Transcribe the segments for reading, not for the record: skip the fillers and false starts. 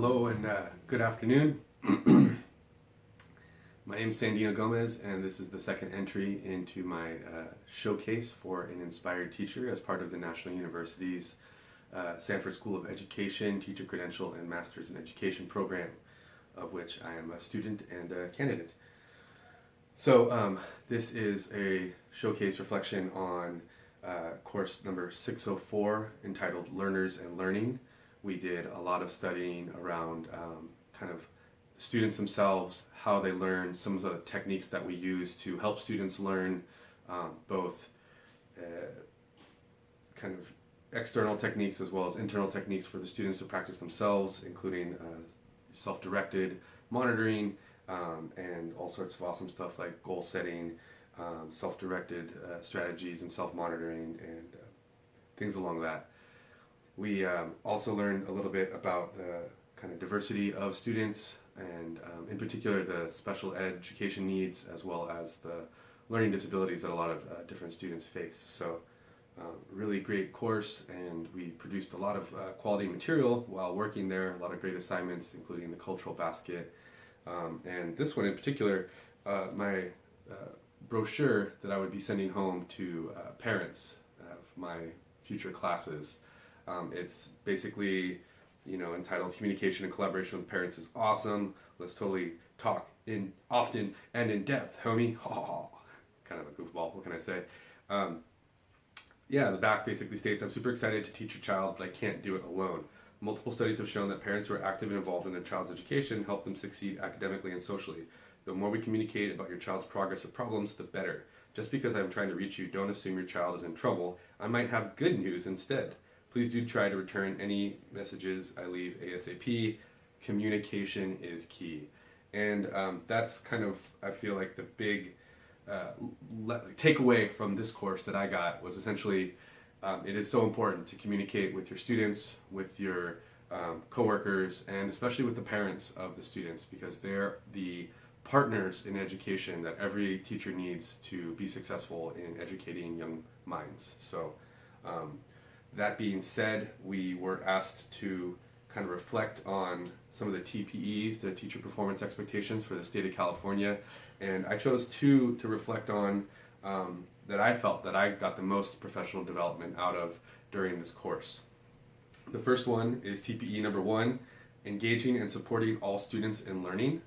Hello and good afternoon. My name is Sandino Gomez, and this is the second entry into my showcase for an inspired teacher as part of the National University's Sanford School of Education Teacher Credential and Masters in Education program, of which I am a student and a candidate. So this is a showcase reflection on course number 604 entitled Learners and Learning. We did a lot of studying around kind of the students themselves, how they learn, some of the techniques that we use to help students learn, both kind of external techniques as well as internal techniques for the students to practice themselves, including self-directed monitoring and all sorts of awesome stuff like goal setting, self-directed strategies and self-monitoring and things along that. We also learned a little bit about the kind of diversity of students and in particular the special education needs as well as the learning disabilities that a lot of different students face. So really great course, and we produced a lot of quality material while working there, a lot of great assignments including the cultural basket. And this one in particular, my brochure that I would be sending home to parents of my future classes. It's basically, entitled Communication and Collaboration with Parents is Awesome. Let's totally talk often and in depth, homie. Kind of a goofball, what can I say? The back basically states, I'm super excited to teach your child, but I can't do it alone. Multiple studies have shown that parents who are active and involved in their child's education help them succeed academically and socially. The more we communicate about your child's progress or problems, the better. Just because I'm trying to reach you, don't assume your child is in trouble. I might have good news instead. Please do try to return any messages I leave ASAP. Communication is key. And that's kind of, I feel like, the big takeaway from this course that I got was essentially it is so important to communicate with your students, with your coworkers, and especially with the parents of the students, because they're the partners in education that every teacher needs to be successful in educating young minds. So that being said, we were asked to kind of reflect on some of the TPEs, the teacher performance expectations for the state of California, and I chose two to reflect on that I felt that I got the most professional development out of during this course. The first one is TPE number 1, engaging and supporting all students in learning.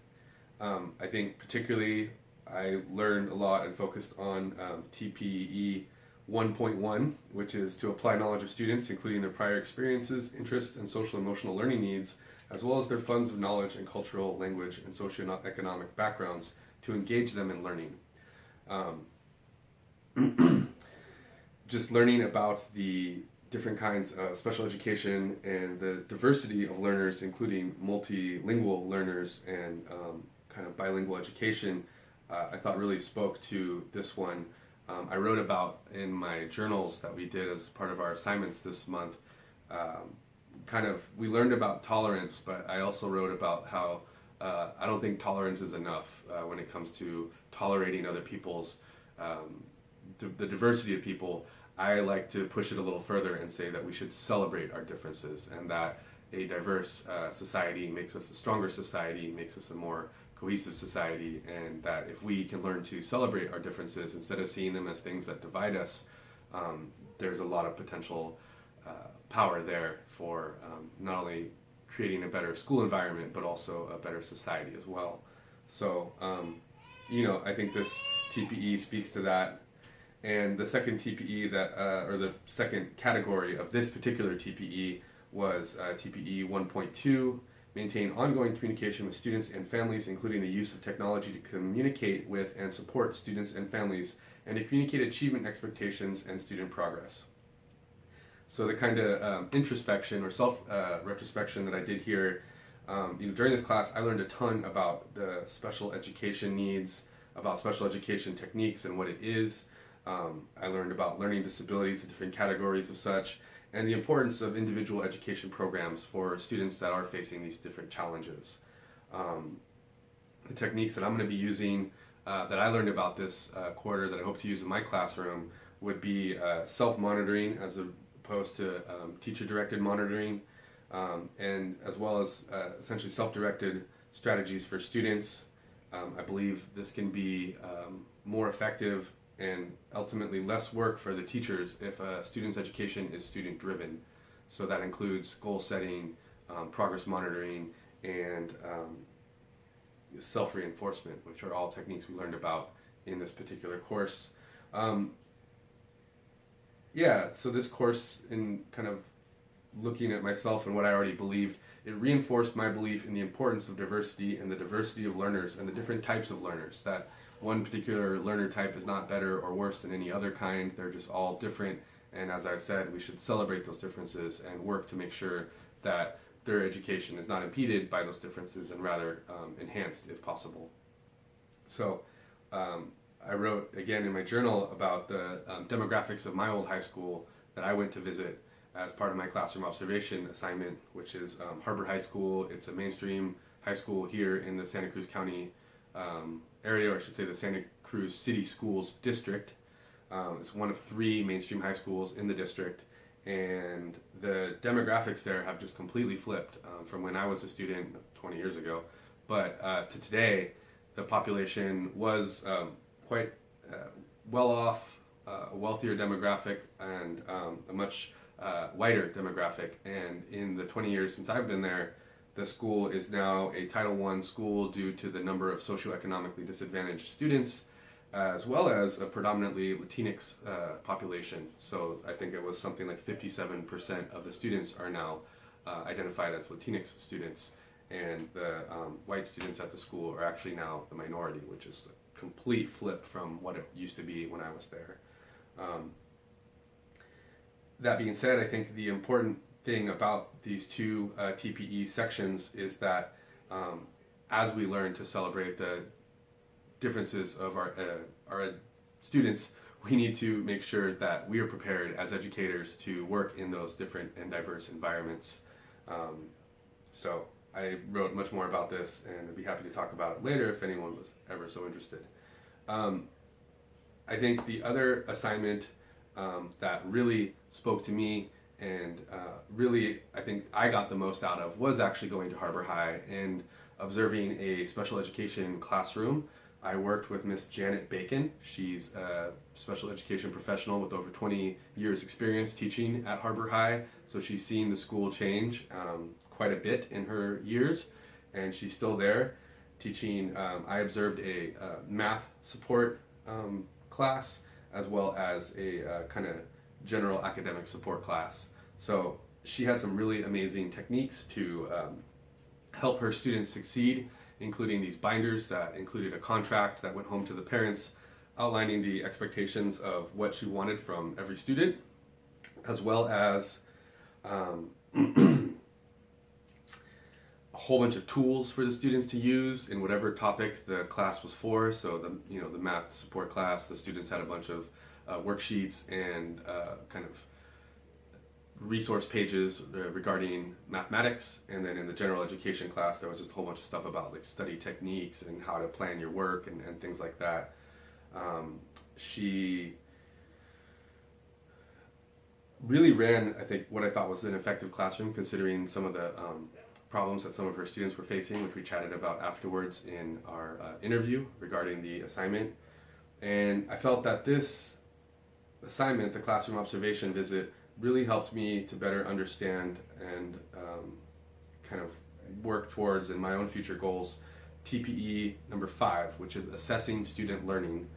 I think particularly I learned a lot and focused on TPE 1.1, which is to apply knowledge of students, including their prior experiences, interests, and social emotional learning needs, as well as their funds of knowledge and cultural, language, and socioeconomic backgrounds to engage them in learning. Just learning about the different kinds of special education and the diversity of learners, including multilingual learners and kind of bilingual education, I thought really spoke to this one. I wrote about in my journals that we did as part of our assignments this month, we learned about tolerance, but I also wrote about how I don't think tolerance is enough when it comes to tolerating other people's, the diversity of people. I like to push it a little further and say that we should celebrate our differences, and that a diverse society makes us a stronger society, makes us a more cohesive society, and that if we can learn to celebrate our differences instead of seeing them as things that divide us, there's a lot of potential power there for not only creating a better school environment, but also a better society as well. So, I think this TPE speaks to that. And the second TPE or the second category of this particular TPE was TPE 1.2, maintain ongoing communication with students and families, including the use of technology to communicate with and support students and families, and to communicate achievement expectations and student progress. So the kind of introspection or self-retrospection that I did here, during this class, I learned a ton about the special education needs, about special education techniques and what it is. I learned about learning disabilities, the different categories of such, and the importance of individual education programs for students that are facing these different challenges. The techniques that I'm going to be using, that I learned about this quarter that I hope to use in my classroom, would be self-monitoring as opposed to teacher-directed monitoring. and as well as essentially self-directed strategies for students. I believe this can be more effective and ultimately less work for the teachers if a student's education is student-driven. So that includes goal setting, progress monitoring, and self-reinforcement, which are all techniques we learned about in this particular course. So this course, in kind of looking at myself and what I already believed, it reinforced my belief in the importance of diversity and the diversity of learners and the different types of learners, that one particular learner type is not better or worse than any other kind. They're just all different, and as I said, we should celebrate those differences and work to make sure that their education is not impeded by those differences and rather enhanced if possible. So I wrote again in my journal about the demographics of my old high school that I went to visit as part of my classroom observation assignment, which is Harbor High School. It's a mainstream high school here in the Santa Cruz County area, or I should say the Santa Cruz City Schools District. It's one of 3 mainstream high schools in the district, and the demographics there have just completely flipped from when I was a student 20 years ago. But to today, the population was quite well off, a wealthier demographic, and a much wider demographic. And in the 20 years since I've been there, the school is now a Title I school due to the number of socioeconomically disadvantaged students, as well as a predominantly Latinx population. So I think it was something like 57% of the students are now identified as Latinx students, and the white students at the school are actually now the minority, which is a complete flip from what it used to be when I was there. That being said, I think the important thing about these 2 TPE sections is that as we learn to celebrate the differences of our students, we need to make sure that we are prepared as educators to work in those different and diverse environments. So I wrote much more about this, and I'd be happy to talk about it later if anyone was ever so interested. I think the other assignment that really spoke to me and really I think I got the most out of was actually going to Harbor High and observing a special education classroom. I worked with Miss Janet Bacon. She's a special education professional with over 20 years experience teaching at Harbor High, so she's seen the school change quite a bit in her years, and she's still there teaching. I observed a math support class as well as a kind of general academic support class. So she had some really amazing techniques to help her students succeed, including these binders that included a contract that went home to the parents, outlining the expectations of what she wanted from every student, as well as a whole bunch of tools for the students to use in whatever topic the class was for. So the math support class, the students had a bunch of worksheets and kind of resource pages regarding mathematics, and then in the general education class there was just a whole bunch of stuff about like study techniques and how to plan your work and things like that. She really ran, I think, what I thought was an effective classroom considering some of the problems that some of her students were facing, which we chatted about afterwards in our interview regarding the assignment. And I felt that this assignment, the classroom observation visit, really helped me to better understand and kind of work towards in my own future goals TPE number 5, which is assessing student learning,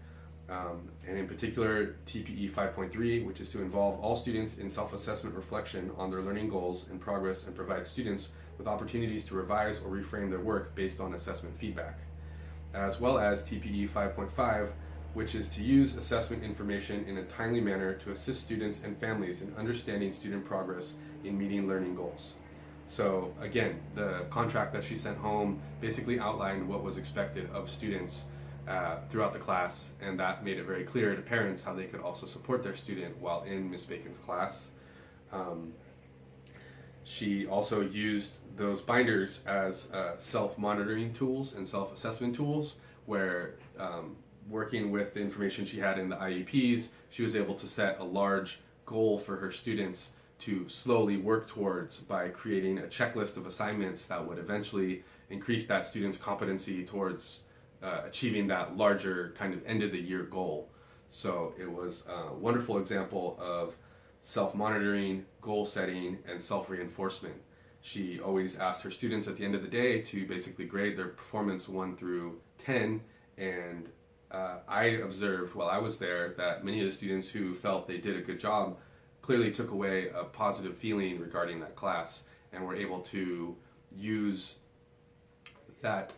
and in particular TPE 5.3, which is to involve all students in self-assessment reflection on their learning goals and progress and provide students with opportunities to revise or reframe their work based on assessment feedback, as well as TPE 5.5, which is to use assessment information in a timely manner to assist students and families in understanding student progress in meeting learning goals. So again, the contract that she sent home basically outlined what was expected of students throughout the class, and that made it very clear to parents how they could also support their student while in Miss Bacon's class. She also used those binders as self-monitoring tools and self-assessment tools, where working with the information she had in the IEPs, she was able to set a large goal for her students to slowly work towards by creating a checklist of assignments that would eventually increase that student's competency towards achieving that larger kind of end of the year goal. So it was a wonderful example of self-monitoring, goal setting, and self-reinforcement. She always asked her students at the end of the day to basically grade their performance 1 through 10, and I observed while I was there that many of the students who felt they did a good job clearly took away a positive feeling regarding that class and were able to use that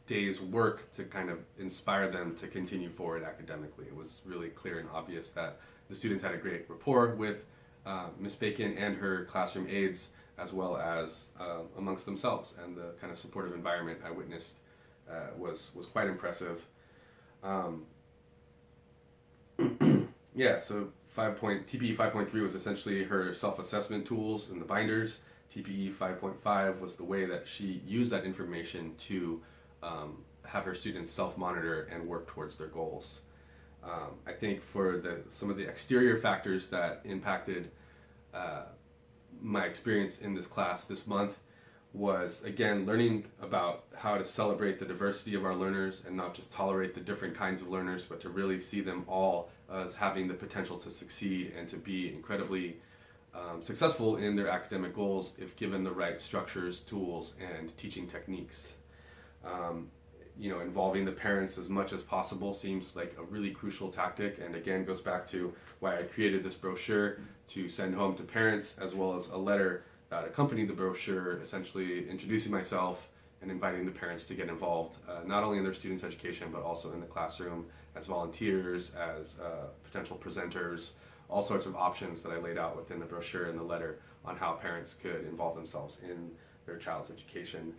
day's work to kind of inspire them to continue forward academically. It was really clear and obvious that the students had a great rapport with Miss Bacon and her classroom aides, as well as amongst themselves, and the kind of supportive environment I witnessed was quite impressive. Yeah, so TPE 5.3 was essentially her self-assessment tools and the binders. TPE 5.5 was the way that she used that information to have her students self-monitor and work towards their goals. I think for some of the exterior factors that impacted my experience in this class this month was, again, learning about how to celebrate the diversity of our learners and not just tolerate the different kinds of learners, but to really see them all as having the potential to succeed and to be incredibly successful in their academic goals if given the right structures, tools, and teaching techniques. Involving the parents as much as possible seems like a really crucial tactic, and again goes back to why I created this brochure to send home to parents, as well as a letter that accompanied the brochure, essentially introducing myself and inviting the parents to get involved, not only in their students' education, but also in the classroom as volunteers, as potential presenters, all sorts of options that I laid out within the brochure and the letter on how parents could involve themselves in their child's education.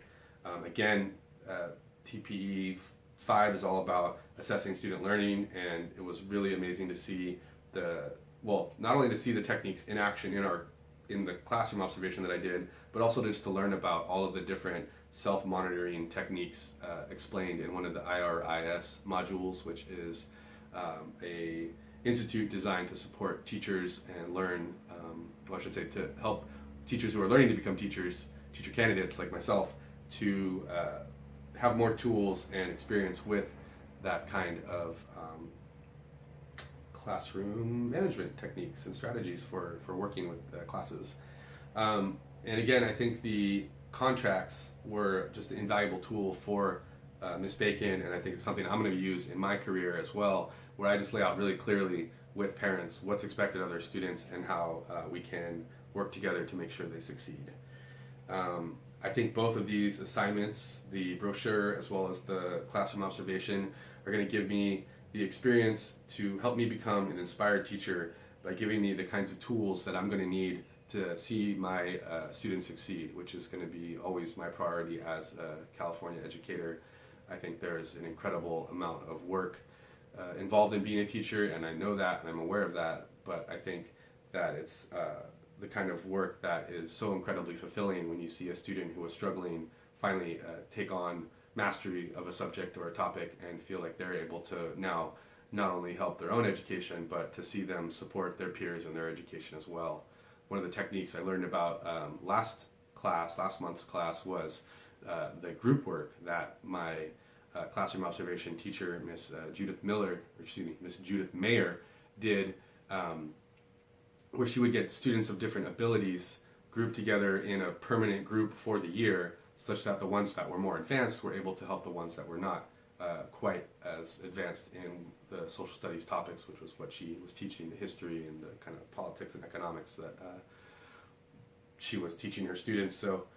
TPE 5 is all about assessing student learning, and it was really amazing to see not only to see the techniques in action in the classroom observation that I did, but also just to learn about all of the different self-monitoring techniques explained in one of the IRIS modules, which is a institute designed to support teachers and to help teachers who are learning to become teachers, teacher candidates like myself, to have more tools and experience with that kind of classroom management techniques and strategies for working with classes. And again, I think the contracts were just an invaluable tool for Miss Bacon, and I think it's something I'm going to use in my career as well, where I just lay out really clearly with parents what's expected of their students and how we can work together to make sure they succeed. I think both of these assignments, the brochure as well as the classroom observation, are going to give me the experience to help me become an inspired teacher by giving me the kinds of tools that I'm going to need to see my students succeed, which is going to be always my priority as a California educator. I think there's an incredible amount of work involved in being a teacher, and I know that and I'm aware of that, but I think that it's the kind of work that is so incredibly fulfilling when you see a student who is struggling finally take on mastery of a subject or a topic and feel like they're able to now not only help their own education, but to see them support their peers in their education as well. One of the techniques I learned about last month's class was the group work that my classroom observation teacher, Miss Judith Mayer, did, where she would get students of different abilities grouped together in a permanent group for the year, such that the ones that were more advanced were able to help the ones that were not quite as advanced in the social studies topics, which was what she was teaching, the history and the kind of politics and economics that she was teaching her students. So,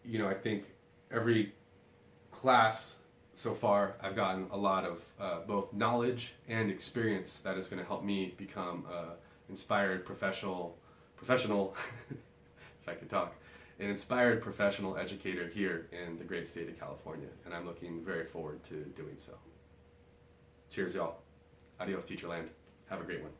I think every class so far I've gotten a lot of both knowledge and experience that is going to help me become inspired professional, if I could talk, an inspired professional educator here in the great state of California, and I'm looking very forward to doing so. Cheers, y'all. Adios, Teacherland. Have a great one.